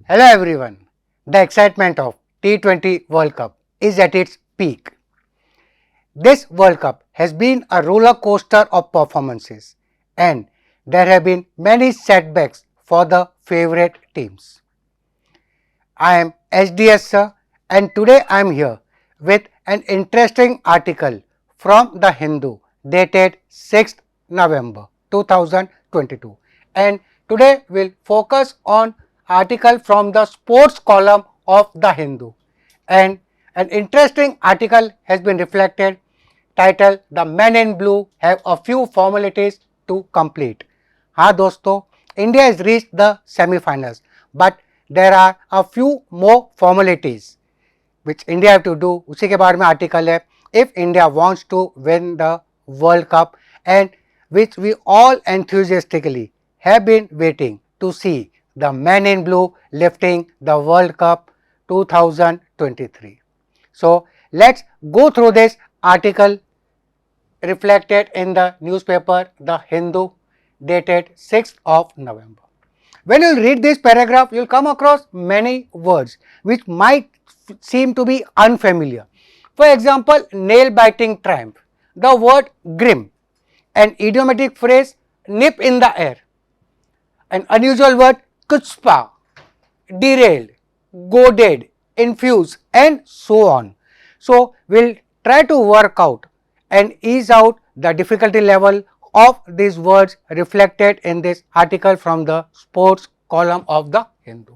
Hello everyone. The excitement of T20 World Cup is at its peak. This World Cup has been a roller coaster of performances and there have been many setbacks for the favorite teams. I am SDS sir and today I am here with an interesting article from the Hindu dated 6th November 2022 and today we will focus on article from the sports column of the Hindu and an interesting article has been reflected titled The Men in Blue have a few formalities to complete. हाँ दोस्तों, India has reached the semi-finals but there are a few more formalities which India have to do. उसी के बारे में article है if India wants to win the World Cup and which we all enthusiastically have been waiting to see the men in blue lifting the World Cup 2023. So let's go through this article reflected in the newspaper The Hindu dated 6th of November. When you read this paragraph, you will come across many words which might seem to be unfamiliar. For example, nail-biting triumph, the word grim, an idiomatic phrase nip in the air, an unusual word kuchpa, derailed, goaded, infuse and so on. So, we will try to work out and ease out the difficulty level of these words reflected in this article from the sports column of the Hindu.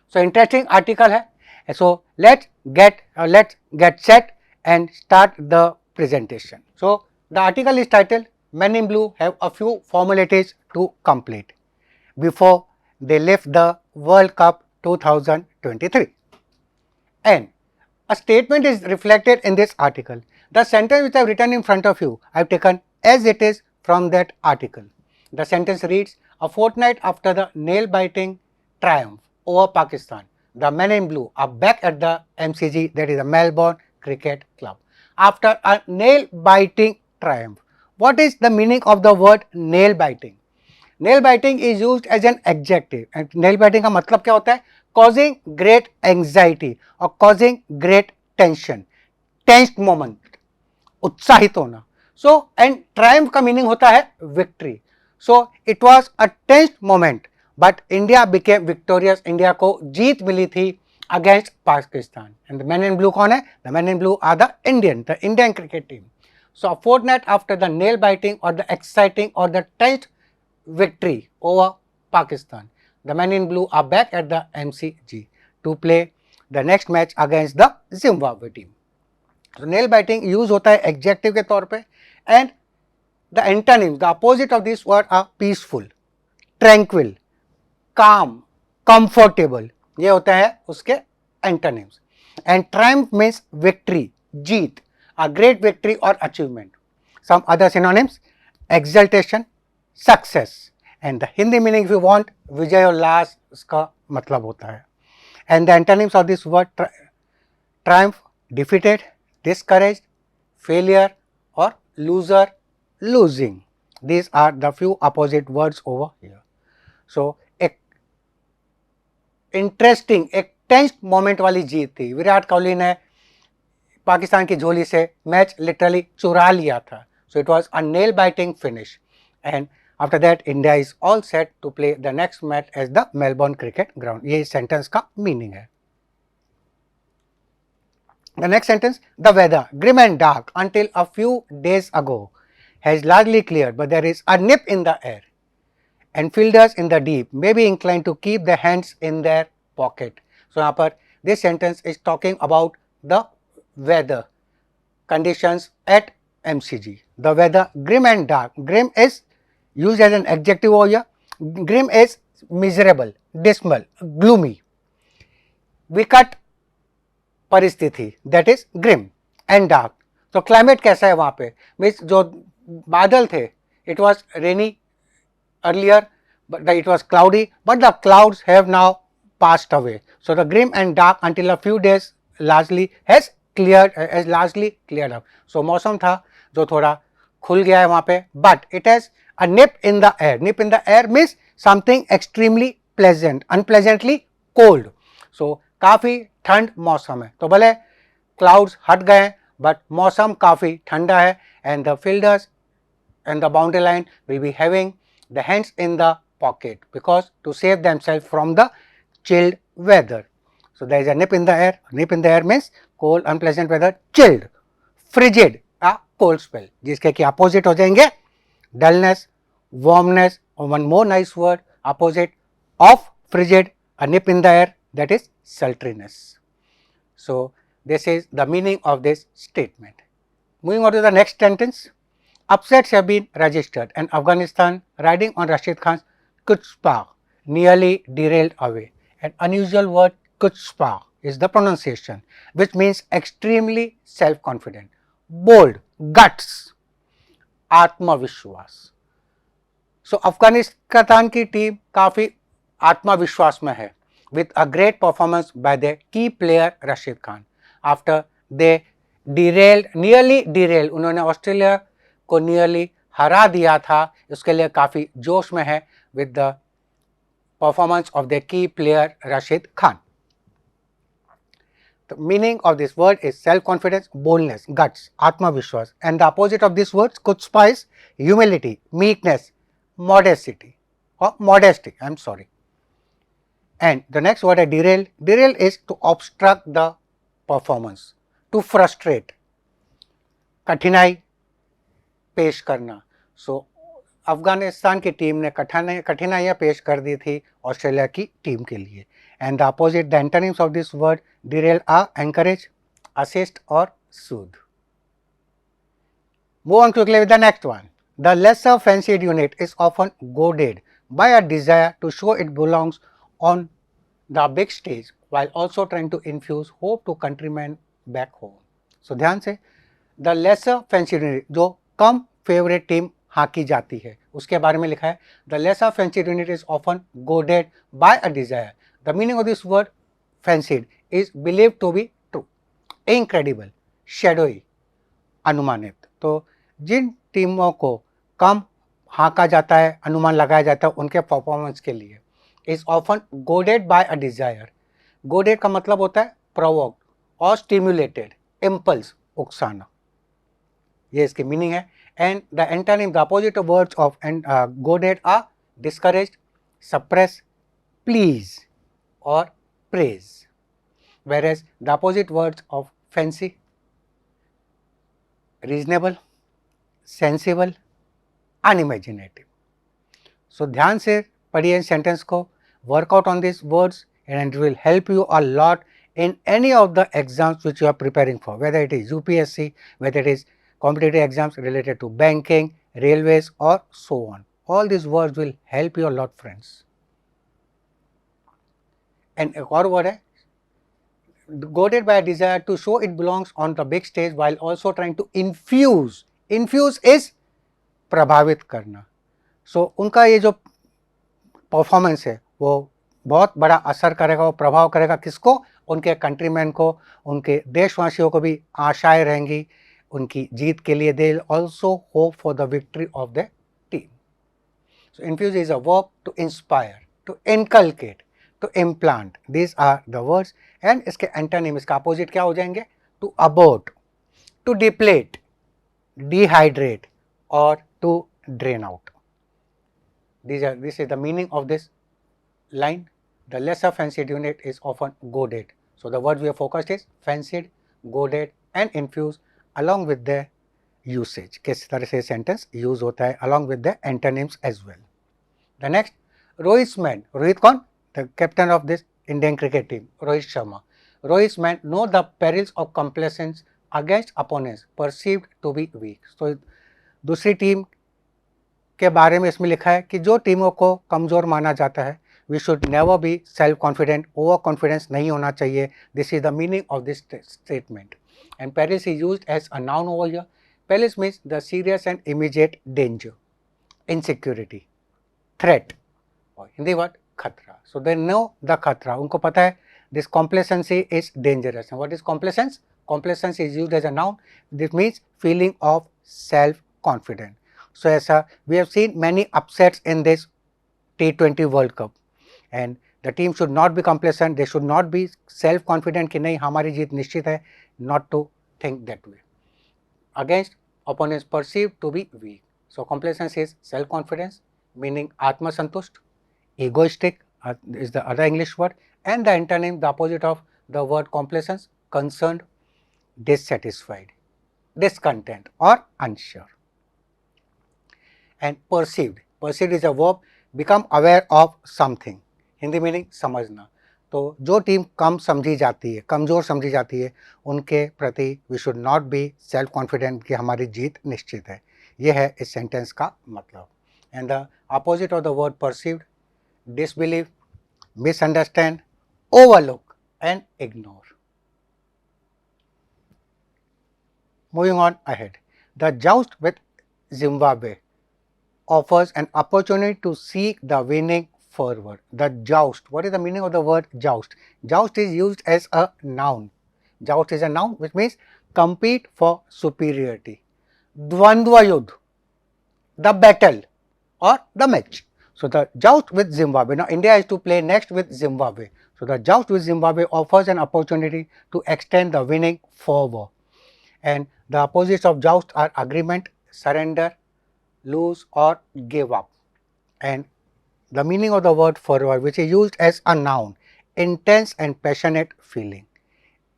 So, interesting article hai. So, let's get set and start the presentation. So, the article is titled Men in Blue have a few formalities to complete before they lift the World Cup 2023. And a statement is reflected in this article. The sentence which I have written in front of you, I have taken as it is from that article. The sentence reads, a fortnight after the nail-biting triumph over Pakistan, the men in blue are back at the MCG, that is the Melbourne Cricket Club. After a nail-biting triumph, what is the meaning of the word nail-biting? Nail-biting is used as an adjective and nail-biting का मतलब क्या होता है? Causing great anxiety or causing great tension, tensed moment, उत्साहित होना. So, and triumph का meaning होता है victory. So, it was a tensed moment but India became victorious. India को जीत मिली थी against Pakistan. And the men in blue कौन है? The men in blue are the Indian cricket team. So, a fortnight after the nail biting or the exciting or the tensed victory over Pakistan, the men in blue are back at the MCG to play the next match against the Zimbabwe team. So, nail biting use होता है adjective के तौर पे and the antonyms, the opposite of this word are peaceful, tranquil, calm, comfortable. ये होता है उसके antonyms. And triumph means victory, Jeet, a great victory or achievement. Some other synonyms, exaltation, success. And the Hindi meaning if you want, विजय उल्लास इसका मतलब होता है. And the antonyms of this word triumph, defeated, discouraged, failure or loser, losing. These are the few opposite words over here. So, एक interesting एक tensed moment वाली जीत थी. विराट कोहली ने पाकिस्तान की झोली से मैच लिटरली चुरा लिया था. So, it was a nail biting finish and after that India is all set to play the next match as the Melbourne Cricket Ground. ये इस सेंटेंस का मीनिंग है. The next sentence, the weather grim and dark until a few days ago has largely cleared but there is a nip in the air and fielders in the deep may be inclined to keep their hands in their pocket. So, यहाँ पर this sentence is talking about the weather conditions at MCG. The weather grim and dark. Grim is used as an adjective over here. Grim is miserable, dismal, gloomy. विकट परिस्थिति, that is grim and dark. तो climate कैसा है वहाँ पे? Means जो बादल थे, it was rainy earlier, but it was cloudy, but the clouds have now passed away. So the grim and dark until a few days largely has largely cleared up. So मौसम था जो थोड़ा खुल गया है वहाँ पे, but it has a nip in the air. Nip in the air means something extremely pleasant, unpleasantly cold. So काफ़ी ठंड मौसम है, तो भले clouds हट गए but मौसम काफ़ी ठंडा है and the fielders and the boundary line will be having the hands in the pocket because to save themselves from the chilled weather. So there is a nip in the air. Nip in the air means cold, unpleasant weather, chilled, frigid, a cold spell. जिसके कि opposite हो जाएंगे dullness, warmness, or one more nice word opposite of frigid, a nip in the air, that is sultriness. So this is the meaning of this statement. Moving on to the next sentence. Upsets have been registered and Afghanistan riding on Rashid Khan's Kutzpah nearly derailed away. An unusual word Kutzpah is the pronunciation which means extremely self-confident, bold, guts, आत्मविश्वास. So Afghanistan की team काफ़ी आत्मविश्वास में है with a great performance by their key player Rashid Khan. After they nearly derailed, उन्होंने Australia को nearly हरा दिया था, उसके लिए काफ़ी जोश में है with the performance of the key player Rashid Khan. The meaning of this word is self-confidence, boldness, guts, आत्मविश्वास, and the opposite of this word chutzpah is humility, meekness, modesty or modesty. I am sorry. And the next word is derail. Derail is to obstruct the performance, to frustrate, कठिनाई पेश करना. सो अफगानिस्तान की team ने कठिनाइयाँ पेश कर दी थी Australia की टीम के लिए. And the opposite the antonyms of this word derail are encourage, assist और soothe. Move on quickly with the next one. The lesser fancied unit is often goaded by a desire to show it belongs on the big stage while also trying to infuse hope to countrymen back home. So ध्यान से the lesser fancied unit, जो कम favourite team hockey जाती है, उसके बारे में लिखा है. The lesser fancied unit is often goaded by a desire. The meaning of this word fancied is believed to be true, incredible, shadowy, अनुमानित. तो जिन टीमों को कम हाका जाता है, अनुमान लगाया जाता है उनके परफॉर्मेंस के लिए, is often goaded by a desire. Goaded का मतलब होता है प्रोवोक्ड और स्टिमुलेटेड, इम्पल्स, उकसाना, ये इसकी मीनिंग है. And the antonym, the opposite words of goaded are discouraged, suppress, please और praise. whereas the opposite words of fancy, reasonable, sensible, unimaginative. So ध्यान से पढ़िए सेंटेंस को, workout on this words and it will help you a lot in any of the exams which you are preparing for, whether it is UPSC, whether it is competitive exams related to banking, railways or so on. All these words will help you a lot, friends. And एक और word है goaded by a desire to show it belongs on the big stage while also trying to infuse. Infuse is प्रभावित करना. So उनका ये जो performance है वो बहुत बड़ा असर करेगा, वो प्रभाव करेगा किसको, उनके कंट्रीमैन को, उनके देशवासियों को भी आशाएं रहेंगी उनकी जीत के लिए. They will also hope for the victory of the team. So infuse is a verb to inspire, to inculcate, to implant. These are the words. And इसके एंटोनिम, इसका अपोजिट क्या हो जाएंगे, to abort, to deplete, dehydrate और to drain out. This is the meaning of this line. The lesser fancied unit is often goaded. So the words we have focused is fancied, goaded and infused along with the usage. किस तरह से sentence use होता है along with the antonyms as well. The next, Rohit's men. Rohit कौन? The captain of this Indian cricket team, Rohit Sharma. Rohit's men know the perils of complacence against opponents perceived to be weak. So दूसरी team के बारे में इसमें लिखा है कि जो टीमों को कमज़ोर माना जाता है, we should never be self confident, over confidence नहीं होना चाहिए. This is the meaning of this statement. And peril is used as a noun over here. Peril means the serious and immediate danger, insecurity, threat, और Hindi word खतरा. सो they know the खतरा, उनको पता है this complacency is dangerous. What is complacence? Complacence is used as a noun. This means feeling of self confident. So as we have seen many upsets in this T20 World Cup, and The team should not be complacent. They should not be self-confident कि नहीं हमारी जीत निश्चित है. Not to think that way. Against opponents perceived to be weak. So complacence is self-confidence, meaning atma santusht. Egoistic is the other English word, and the antonym, the opposite of the word complacence, concerned, dissatisfied, discontent or unsure. And perceived is a verb, become aware of something. Hindi meaning समझना. तो जो team कम समझी जाती है, कमज़ोर समझी जाती है, उनके प्रति we should not be self confident कि हमारी जीत निश्चित है. ये है इस सेंटेंस का मतलब. And the opposite of the word perceived, disbelieve, misunderstand, overlook and ignore. Moving on ahead, the joust with Zimbabwe offers an opportunity to seek the winning forward. The joust, what is the meaning of the word joust? Joust is used as a noun. Joust is a noun which means compete for superiority. Dvandva yudh, the battle or the match. So the joust with Zimbabwe, now India is to play next with Zimbabwe. So the joust with Zimbabwe offers an opportunity to extend the winning forward. And the opposites of joust are agreement, surrender, lose or give up. And the meaning of the word forward, which is used as a noun, intense and passionate feeling,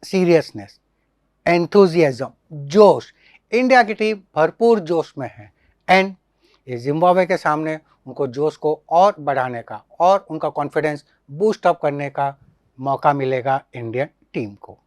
seriousness, enthusiasm, जोश. India की team भरपूर जोश में है and ये Zimbabwe के सामने उनको जोश को और बढ़ाने का और उनका कॉन्फिडेंस बूस्ट अप करने का मौका मिलेगा इंडियन टीम को.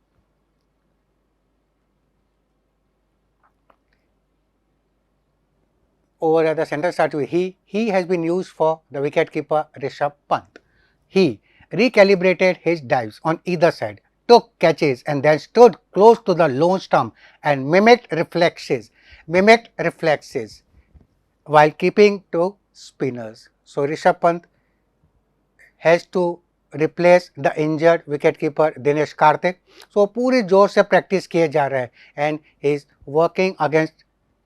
Over here the sentence starts with he. He has been used for the wicketkeeper Rishabh Pant. He recalibrated his dives on either side, took catches and then stood close to the lone stump and mimicked reflexes while keeping to spinners. So Rishabh Pant has to replace the injured wicketkeeper Dinesh Karthik. So पूरी जोर से practice किए जा रहा है and he is working against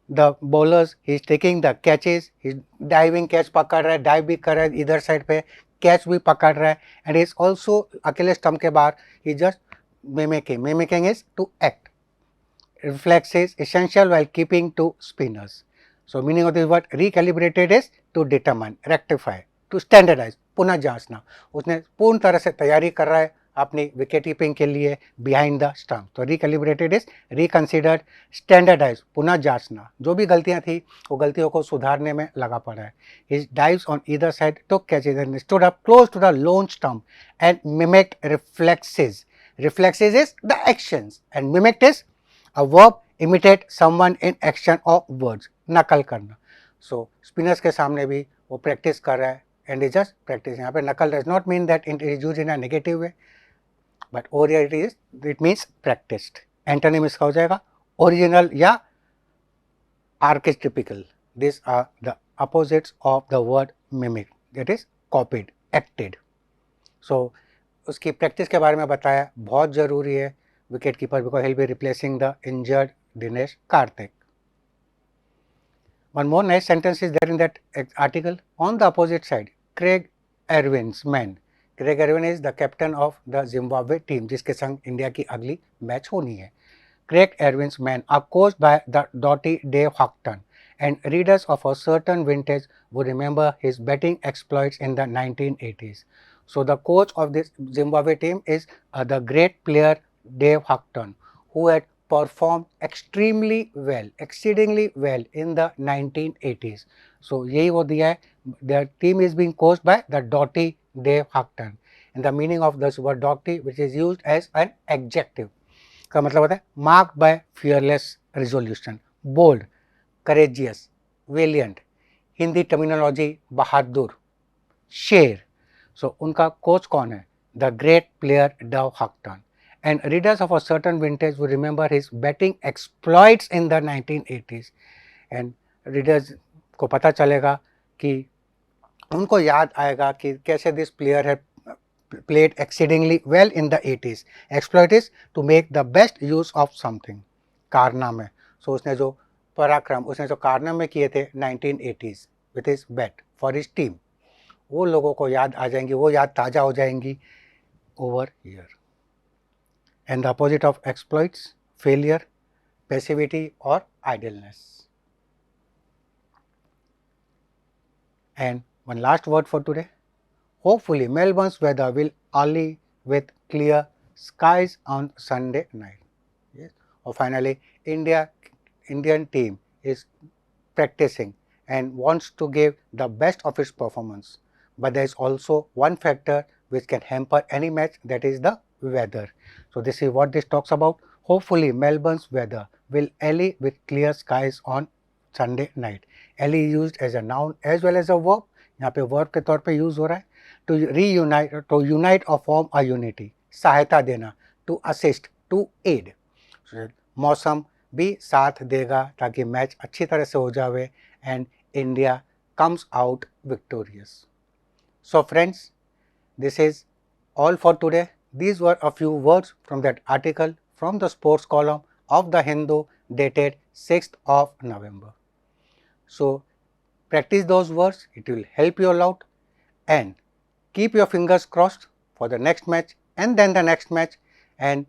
the bowlers. He is taking the catches, he is diving, catch पकड़ रहा है, dive भी कर रहा है इधर साइड पे, कैच भी पकड़ रहा है and he is also अकेले स्टंप के बाहर he just mimicking is to act. Reflex is essential while keeping to spinners. So meaning of this word recalibrated is to determine, rectify, to standardize, पुनः जांचना. उसने पूर्ण तरह से तैयारी कर रहा है अपनी विकेट कीपिंग के लिए बिहाइंड द स्टंप. तो रिकैलिब्रेटेड इज रिकंसिडर्ड, स्टैंडर्डाइज पुनः जांचना, जो भी गलतियां थी वो गलतियों को सुधारने में लगा पड़ा है. His dives on either side took catches and stood up close to the lone stump and mimicked reflexes. Reflexes is the actions and mimicked is a verb, imitate someone in action और words, नकल करना. सो spinners के सामने भी वो practice कर रहा है and is just practice. यहाँ पे नकल does not mean that it is used in a negative way, but over here it means practiced. Antonym इसका हो जाएगा original या archetypical. These are the opposites of the word mimic, that is copied, acted. So उसकी practice के बारे में बताया, बहुत ज़रूरी है wicket keeper because he will be replacing the injured Dinesh Karthik. One more nice sentence is there in that article. On the opposite side, Craig Erwin's men. Craig Erwin is the captain of the Zimbabwe team, जिसके संग India की अगली match होनी है. Craig Erwin's men are coached by the doughty Dave Houghton, and readers of a certain vintage would remember his batting exploits in the 1980s. So the coach of this Zimbabwe team is the great player Dave Houghton, who had performed extremely well, exceedingly well in the 1980s. So यही वो दिया है. The team is being coached by the doughty Dave Houghton. And the meaning of this word doughty, which is used as an adjective, का मतलब होता है marked by fearless resolution, bold, courageous, valiant. Hindi terminology बहादुर, शेर. So उनका coach कौन है? The great player Dave Houghton. And readers of a certain vintage will remember his batting exploits in the 1980s. And readers को पता चलेगा कि उनको याद आएगा कि कैसे this player had played exceedingly well in the 80s. Exploit is to make the best use of something. कारनामे. So उसने जो पराक्रम, उसने जो कारनामे किए थे 1980s with his bat for his team, वो लोगों को याद आ जाएंगी, वो याद ताज़ा हो जाएंगी over here. And the opposite of exploits, failure, passivity or idleness. And one last word for today. Hopefully Melbourne's weather will only with clear skies on Sunday night. Yes. Or finally, Indian team is practicing and wants to give the best of its performance. But there is also one factor which can hamper any match, that is the weather. So this is what this talks about. Hopefully Melbourne's weather will ally with clear skies on Sunday night. Ally used as a noun as well as a verb. यहाँ पे verb के तौर पे use हो रहा है. To reunite, to unite or form a unity. सहायता देना, to assist, to aid. So, मौसम भी साथ देगा ताकि मैच अच्छी तरह से हो जाए and India comes out victorious. So friends, this is all for today. These were a few words from that article from the sports column of the Hindu dated 6th of November. So practice those words, it will help you a lot, and keep your fingers crossed for the next match and then the next match, and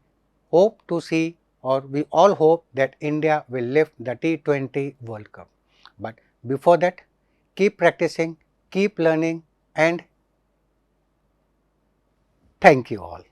hope to see, or we all hope that India will lift the T20 World Cup. But before that, keep practicing, keep learning, and thank you all.